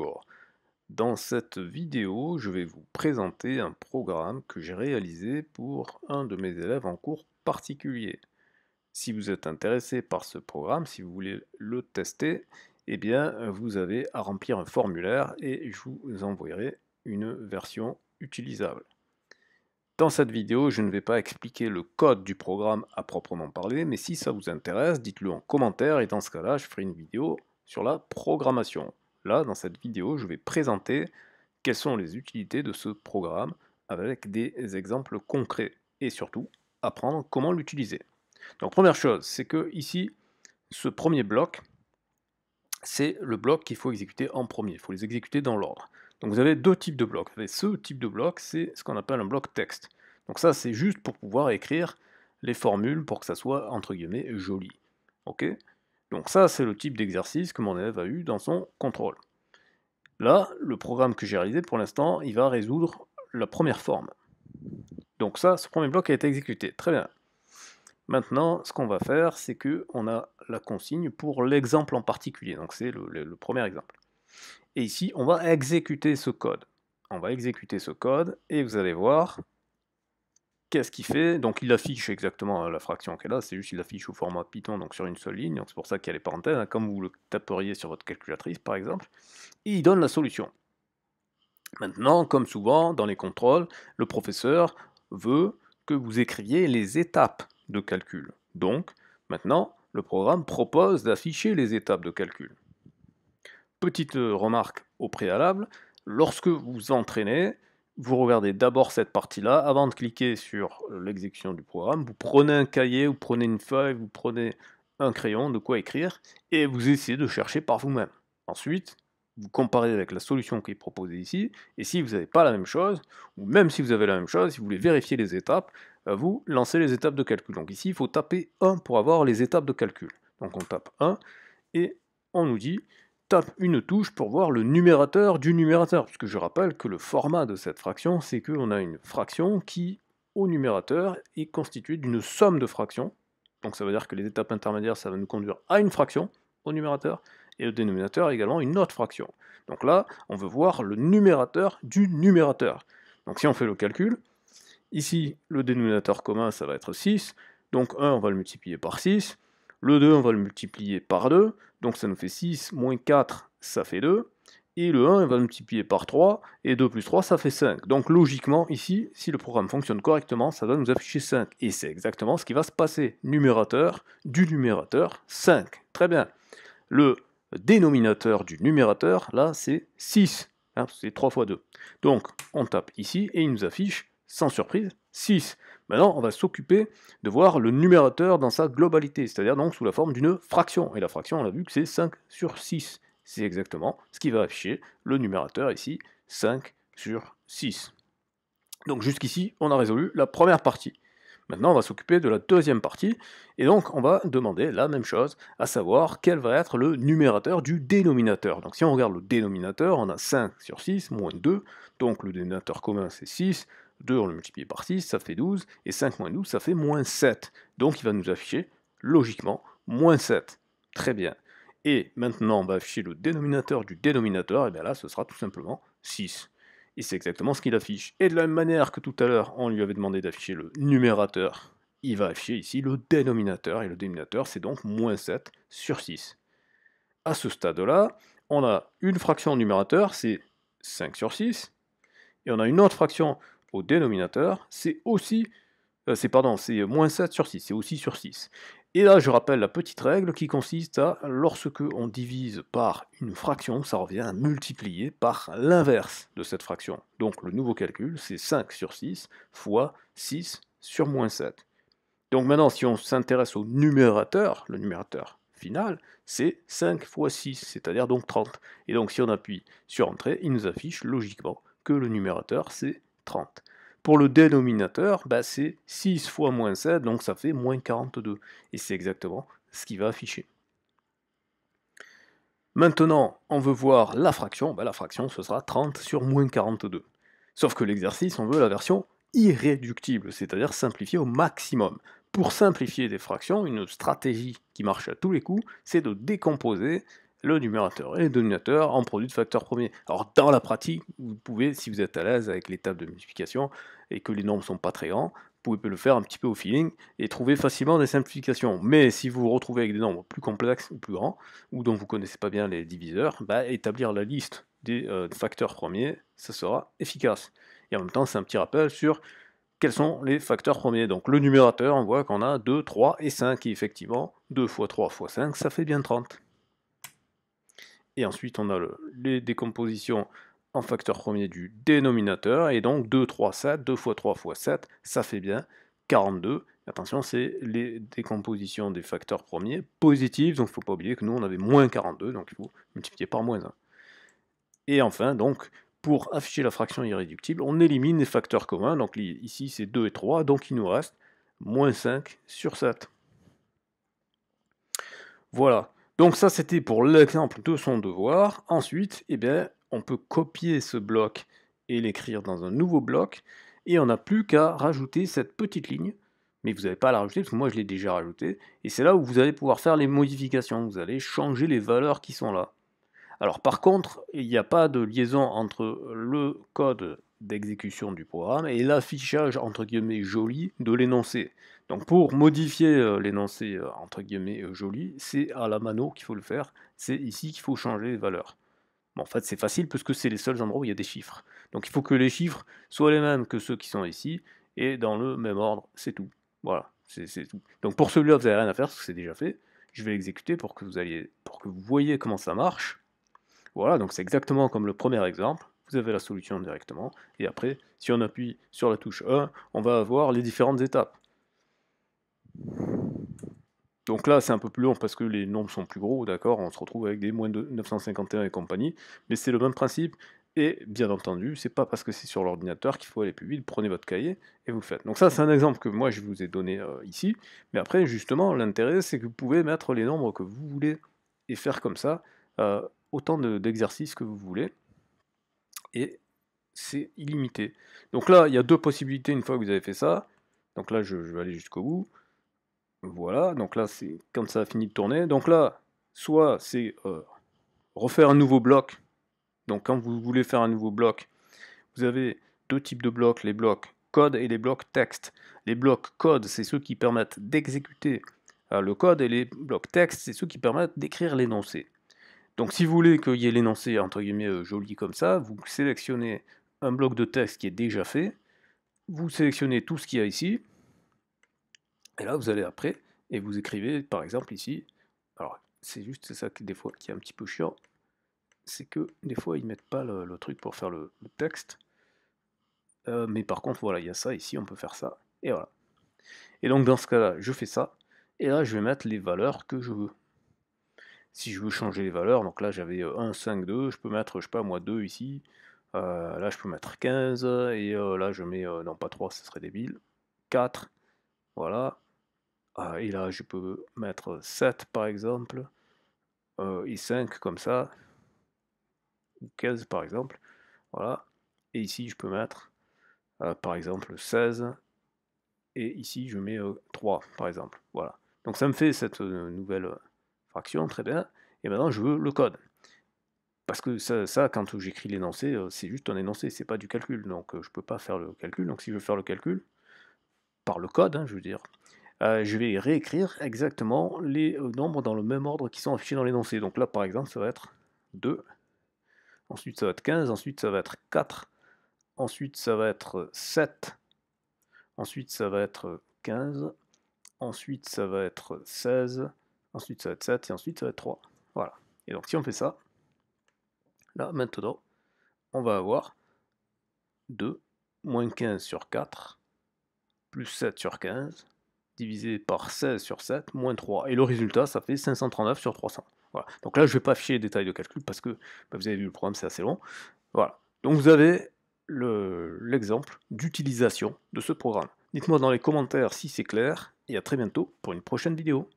Bonjour, dans cette vidéo, je vais vous présenter un programme que j'ai réalisé pour un de mes élèves en cours particulier. Si vous êtes intéressé par ce programme, si vous voulez le tester, eh bien, vous avez à remplir un formulaire et je vous enverrai une version utilisable. Dans cette vidéo, je ne vais pas expliquer le code du programme à proprement parler, mais si ça vous intéresse, dites-le en commentaire et dans ce cas-là, je ferai une vidéo sur la programmation. Là, dans cette vidéo, je vais présenter quelles sont les utilités de ce programme avec des exemples concrets et surtout apprendre comment l'utiliser. Donc première chose, c'est que ici, ce premier bloc, c'est le bloc qu'il faut exécuter en premier. Il faut les exécuter dans l'ordre. Donc vous avez deux types de blocs. Vous avez ce type de bloc, c'est ce qu'on appelle un bloc texte. Donc ça, c'est juste pour pouvoir écrire les formules pour que ça soit, entre guillemets, joli. Ok? Donc ça, c'est le type d'exercice que mon élève a eu dans son contrôle. Là, le programme que j'ai réalisé pour l'instant, il va résoudre la première forme. Donc ça, ce premier bloc a été exécuté. Très bien. Maintenant, ce qu'on va faire, c'est qu'on a la consigne pour l'exemple en particulier. Donc c'est le premier exemple. Et ici, on va exécuter ce code. On va exécuter ce code et vous allez voir qu'est-ce qu'il fait. Donc il affiche exactement la fraction qu'elle a, c'est juste qu'il affiche au format Python, donc sur une seule ligne. Donc c'est pour ça qu'il y a les parenthèses, hein, comme vous le taperiez sur votre calculatrice par exemple. Et il donne la solution. Maintenant, comme souvent dans les contrôles, le professeur veut que vous écriviez les étapes de calcul. Donc, maintenant, le programme propose d'afficher les étapes de calcul. Petite remarque au préalable, lorsque vous entraînez, vous regardez d'abord cette partie-là, avant de cliquer sur l'exécution du programme, vous prenez un cahier, vous prenez une feuille, vous prenez un crayon, de quoi écrire, et vous essayez de chercher par vous-même. Ensuite, vous comparez avec la solution qui est proposée ici, et si vous n'avez pas la même chose, ou même si vous avez la même chose, si vous voulez vérifier les étapes, vous lancez les étapes de calcul. Donc ici, il faut taper 1 pour avoir les étapes de calcul. Donc on tape 1, et on nous dit, tape une touche pour voir le numérateur du numérateur, puisque je rappelle que le format de cette fraction, c'est qu'on a une fraction qui, au numérateur, est constituée d'une somme de fractions. Donc ça veut dire que les étapes intermédiaires, ça va nous conduire à une fraction au numérateur, et le dénominateur également une autre fraction. Donc là, on veut voir le numérateur du numérateur. Donc si on fait le calcul, ici, le dénominateur commun, ça va être 6, donc 1, on va le multiplier par 6, le 2, on va le multiplier par 2, donc ça nous fait 6 moins 4, ça fait 2, et le 1, on va le multiplier par 3, et 2 plus 3, ça fait 5. Donc logiquement, ici, si le programme fonctionne correctement, ça doit nous afficher 5. Et c'est exactement ce qui va se passer. Numérateur du numérateur, 5. Très bien. Le dénominateur du numérateur, là, c'est 6. Hein, c'est 3 fois 2. Donc, on tape ici, et il nous affiche, sans surprise, 6. Maintenant, on va s'occuper de voir le numérateur dans sa globalité, c'est-à-dire donc sous la forme d'une fraction. Et la fraction, on a vu que c'est 5 sur 6. C'est exactement ce qui va afficher le numérateur ici, 5 sur 6. Donc jusqu'ici, on a résolu la première partie. Maintenant, on va s'occuper de la deuxième partie, et donc on va demander la même chose, à savoir quel va être le numérateur du dénominateur. Donc si on regarde le dénominateur, on a 5 sur 6, moins 2, donc le dénominateur commun c'est 6, 2 on le multiplie par 6, ça fait 12, et 5 moins 12, ça fait moins 7. Donc il va nous afficher, logiquement, moins 7. Très bien. Et maintenant, on va afficher le dénominateur du dénominateur, et bien là, ce sera tout simplement 6. Et c'est exactement ce qu'il affiche. Et de la même manière que tout à l'heure, on lui avait demandé d'afficher le numérateur, il va afficher ici le dénominateur, et le dénominateur, c'est donc moins 7 sur 6. À ce stade-là, on a une fraction au numérateur, c'est 5 sur 6, et on a une autre fraction au dénominateur, c'est aussi c'est moins 7 sur 6, c'est aussi sur 6. Et là, je rappelle la petite règle qui consiste à, lorsque on divise par une fraction, ça revient à multiplier par l'inverse de cette fraction. Donc le nouveau calcul, c'est 5 sur 6 fois 6 sur moins 7. Donc maintenant, si on s'intéresse au numérateur, le numérateur final, c'est 5 fois 6, c'est-à-dire donc 30. Et donc si on appuie sur Entrée, il nous affiche logiquement que le numérateur, c'est 30. Pour le dénominateur, c'est 6 fois moins 7, donc ça fait moins 42. Et c'est exactement ce qu'il va afficher. Maintenant, on veut voir la fraction. La fraction, ce sera 30 sur moins 42. Sauf que l'exercice, on veut la version irréductible, c'est-à-dire simplifiée au maximum. Pour simplifier des fractions, une stratégie qui marche à tous les coups, c'est de décomposer le numérateur et le dénominateur en produit de facteurs premiers. Alors dans la pratique, vous pouvez, si vous êtes à l'aise avec les tables de multiplication et que les nombres ne sont pas très grands, vous pouvez le faire un petit peu au feeling et trouver facilement des simplifications. Mais si vous vous retrouvez avec des nombres plus complexes ou plus grands, ou dont vous ne connaissez pas bien les diviseurs, bah, établir la liste des facteurs premiers, ça sera efficace. Et en même temps, c'est un petit rappel sur quels sont les facteurs premiers. Donc le numérateur, on voit qu'on a 2, 3 et 5, et effectivement, 2 fois 3 fois 5, ça fait bien 30. Et ensuite, on a les décompositions en facteurs premiers du dénominateur, et donc 2, 3, 7, 2 fois 3 fois 7, ça fait bien 42. Attention, c'est les décompositions des facteurs premiers positifs, donc il ne faut pas oublier que nous, on avait moins 42, donc il faut multiplier par moins 1. Et enfin, donc, pour afficher la fraction irréductible, on élimine les facteurs communs, donc ici c'est 2 et 3, donc il nous reste moins 5 sur 7. Voilà. Donc ça, c'était pour l'exemple de son devoir. Ensuite, eh bien, on peut copier ce bloc et l'écrire dans un nouveau bloc, et on n'a plus qu'à rajouter cette petite ligne, mais vous n'avez pas à la rajouter, parce que moi je l'ai déjà rajoutée, et c'est là où vous allez pouvoir faire les modifications, vous allez changer les valeurs qui sont là. Alors par contre, il n'y a pas de liaison entre le code d'exécution du programme et l'affichage entre guillemets joli de l'énoncé. Donc pour modifier l'énoncé entre guillemets joli, c'est à la mano qu'il faut le faire, c'est ici qu'il faut changer les valeurs. Bon, en fait c'est facile puisque c'est les seuls endroits où il y a des chiffres. Donc il faut que les chiffres soient les mêmes que ceux qui sont ici et dans le même ordre, c'est tout. Voilà, c'est tout. Donc pour celui-là vous n'avez rien à faire parce que c'est déjà fait. Je vais l'exécuter pour que vous voyez comment ça marche. Voilà, donc c'est exactement comme le premier exemple, vous avez la solution directement, et après, si on appuie sur la touche 1, on va avoir les différentes étapes. Donc là, c'est un peu plus long parce que les nombres sont plus gros, d'accord, on se retrouve avec des moins de 951 et compagnie, mais c'est le même principe, et bien entendu, c'est pas parce que c'est sur l'ordinateur qu'il faut aller plus vite, prenez votre cahier et vous le faites. Donc ça, c'est un exemple que moi je vous ai donné ici, mais après, justement, l'intérêt, c'est que vous pouvez mettre les nombres que vous voulez, et faire comme ça, autant d'exercices que vous voulez, et c'est illimité. Donc là, il y a deux possibilités une fois que vous avez fait ça. Donc là, je vais aller jusqu'au bout. Voilà, donc là, c'est quand ça a fini de tourner. Donc là, soit c'est refaire un nouveau bloc. Donc quand vous voulez faire un nouveau bloc, vous avez deux types de blocs, les blocs code et les blocs texte. Les blocs code, c'est ceux qui permettent d'exécuter le code, et les blocs texte, c'est ceux qui permettent d'écrire l'énoncé. Donc si vous voulez qu'il y ait l'énoncé entre guillemets joli comme ça, vous sélectionnez un bloc de texte qui est déjà fait, vous sélectionnez tout ce qu'il y a ici, et là vous allez après, et vous écrivez par exemple ici, alors c'est juste ça qui des fois qui est un petit peu chiant, c'est que des fois ils mettent pas le truc pour faire le texte, mais par contre voilà, il y a ça ici, on peut faire ça, et voilà. Et donc dans ce cas-là, je fais ça, et là je vais mettre les valeurs que je veux. Si je veux changer les valeurs, donc là j'avais 1, 5, 2, je peux mettre, je sais pas moi, 2 ici, là je peux mettre 15, et là je mets, non pas 3, ce serait débile, 4, voilà, et là je peux mettre 7 par exemple, et 5 comme ça, ou 15 par exemple, voilà, et ici je peux mettre par exemple 16, et ici je mets 3 par exemple, voilà. Donc ça me fait cette nouvelle fraction, très bien, et maintenant je veux le code. Parce que ça quand j'écris l'énoncé, c'est juste un énoncé, c'est pas du calcul, donc je peux pas faire le calcul. Donc si je veux faire le calcul, par le code, hein, je veux dire, je vais réécrire exactement les nombres dans le même ordre qui sont affichés dans l'énoncé. Donc là, par exemple, ça va être 2, ensuite ça va être 15, ensuite ça va être 4, ensuite ça va être 7, ensuite ça va être 15, ensuite ça va être 16, ensuite ça va être 7, et ensuite ça va être 3. Voilà. Et donc si on fait ça, là, maintenant, on va avoir 2, moins 15 sur 4, plus 7 sur 15, divisé par 16 sur 7, moins 3. Et le résultat, ça fait 539 sur 300. Voilà. Donc là, je ne vais pas afficher les détails de calcul parce que vous avez vu le programme, c'est assez long. Voilà. Donc vous avez l'exemple d'utilisation de ce programme. Dites-moi dans les commentaires si c'est clair, et à très bientôt pour une prochaine vidéo.